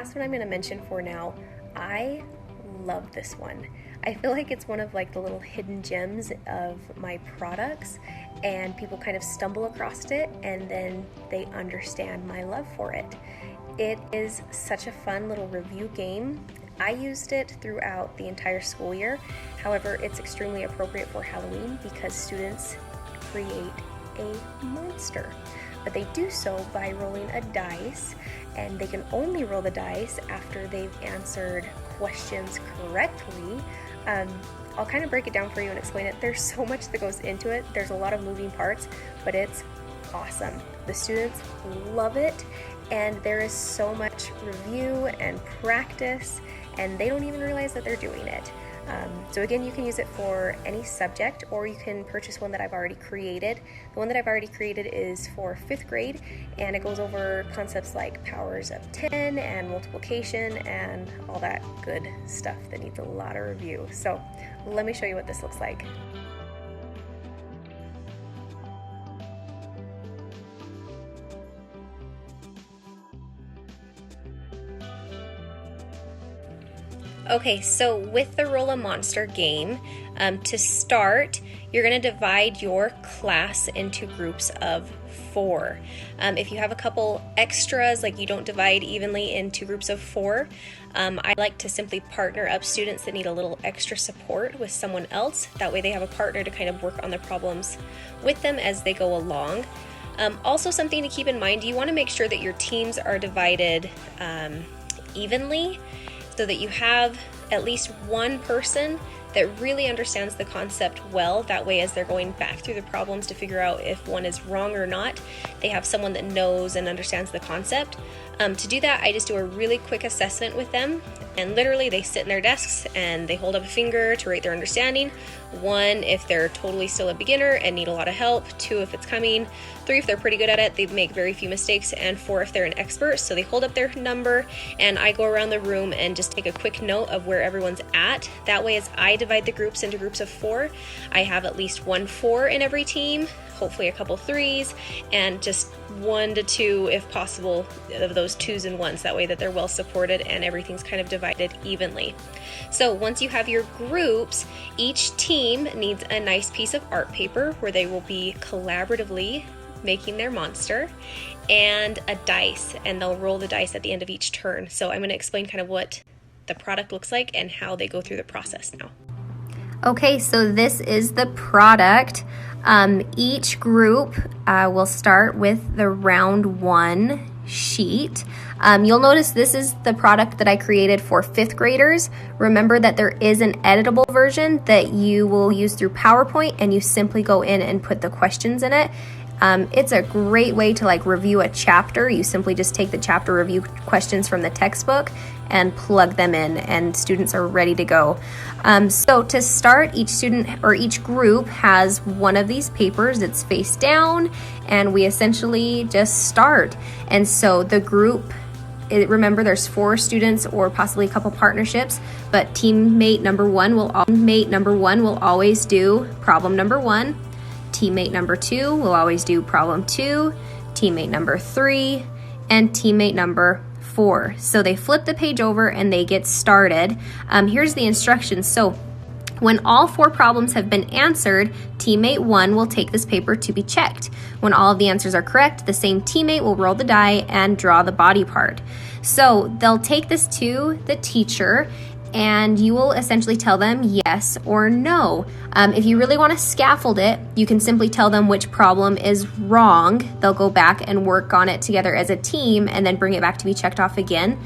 last one I'm going to mention for now, I love this one. I feel like it's one of like the little hidden gems of my products, and people kind of stumble across it and then they understand my love for it. It is such a fun little review game. I used it throughout the entire school year. However, it's extremely appropriate for Halloween because students create a monster. But they do so by rolling a dice, and they can only roll the dice after they've answered questions correctly. I'll kind of break it down for you and explain it. There's so much that goes into it. There's a lot of moving parts, but it's awesome. The students love it, and there is so much review and practice, and they don't even realize that they're doing it. So again, you can use it for any subject, or you can purchase one that I've already created. The one that I've already created is for 5th grade, and it goes over concepts like powers of 10 and multiplication and all that good stuff that needs a lot of review. So let me show you what this looks like. Okay, so with the Roll a Monster game, to start, you're going to divide your class into groups of 4. If you have a couple extras, like you don't divide evenly into groups of 4, I like to simply partner up students that need a little extra support with someone else. That way they have a partner to kind of work on the problems with them as they go along. Also, something to keep in mind, you want to make sure that your teams are divided evenly, so that you have at least one person that really understands the concept well. That way, as they're going back through the problems to figure out if one is wrong or not, they have someone that knows and understands the concept. To do that, I just do a really quick assessment with them, and literally they sit in their desks and they hold up a finger to rate their understanding. 1 if they're totally still a beginner and need a lot of help, 2 if it's coming, 3 if they're pretty good at it, they make very few mistakes, and 4 if they're an expert. So they hold up their number, and I go around the room and just take a quick note of where everyone's at. That way, as I divide the groups into groups of 4, I have at least 1 4 in every team, hopefully a couple 3s, and just 1 to 2 if possible of those 2s and 1s. That way that they're well supported and everything's kind of divided evenly. So once you have your groups, each team needs a nice piece of art paper where they will be collaboratively making their monster, and a dice, and they'll roll the dice at the end of each turn. So I'm going to explain kind of what the product looks like and how they go through the process now. Okay, so this is the product. Each group will start with the round 1 sheet. You'll notice this is the product that I created for 5th graders. Remember that there is an editable version that you will use through PowerPoint, and you simply go in and put the questions in it. It's a great way to like review a chapter. You simply just take the chapter review questions from the textbook and plug them in, and students are ready to go. So to start, each student or each group has one of these papers. It's face down, and we essentially just start. And so the group, remember there's 4 students or possibly a couple partnerships, but teammate number one will always do problem number 1. Teammate number 2 will always do problem 2, teammate number 3, and teammate number 4. So they flip the page over and they get started. Here's the instructions. So when all 4 problems have been answered, teammate 1 will take this paper to be checked. When all of the answers are correct, the same teammate will roll the die and draw the body part. So they'll take this to the teacher, and you will essentially tell them yes or no. If you really want to scaffold it, you can simply tell them which problem is wrong. They'll go back and work on it together as a team and then bring it back to be checked off again.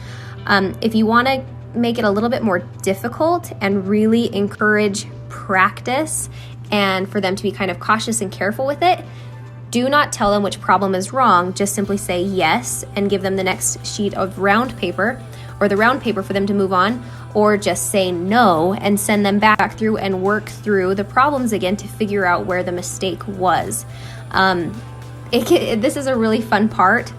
If you want to make it a little bit more difficult and really encourage practice and for them to be kind of cautious and careful with it, do not tell them which problem is wrong. Just simply say yes and give them the next sheet of round paper, or the round paper for them to move on, or just say no and send them back through and work through the problems again to figure out where the mistake was. This is a really fun part.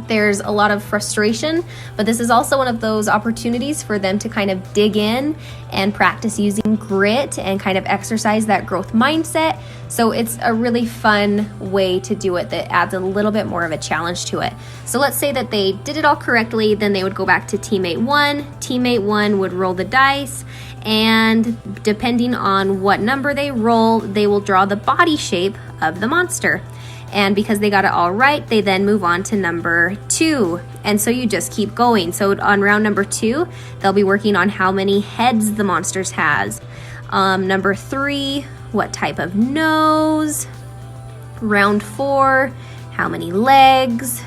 there's a lot of frustration, but this is also one of those opportunities for them to kind of dig in and practice using grit and kind of exercise that growth mindset. So it's a really fun way to do it that adds a little bit more of a challenge to it. So let's say that they did it all correctly, then they would go back to teammate 1. Teammate 1 would roll the dice, and depending on what number they roll, they will draw the body shape of the monster. And because they got it all right, they then move on to number 2. And so you just keep going. So on round number 2, they'll be working on how many heads the monster has. Number 3, what type of nose. Round 4, how many legs.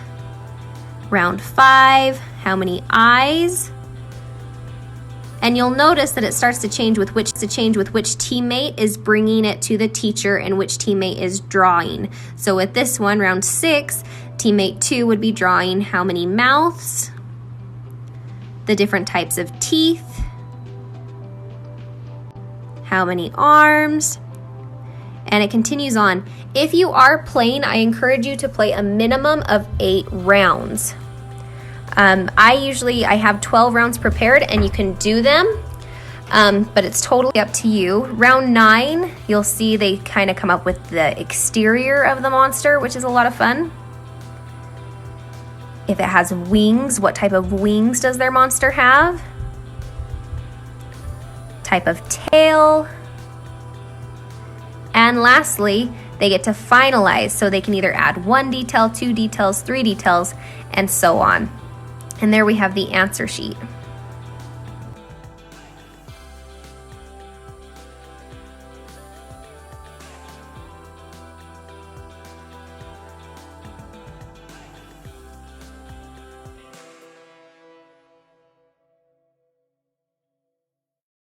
Round 5, how many eyes. And you'll notice that it starts to change with which teammate is bringing it to the teacher and which teammate is drawing. So with this one, round 6, teammate 2 would be drawing how many mouths, the different types of teeth, how many arms, and it continues on. If you are playing, I encourage you to play a minimum of 8 rounds. I have 12 rounds prepared, and you can do them, but it's totally up to you. Round 9, you'll see they kind of come up with the exterior of the monster, which is a lot of fun. If it has wings, what type of wings does their monster have? Type of tail. And lastly, they get to finalize, so they can either add 1 detail, 2 details, 3 details, and so on. And there we have the answer sheet.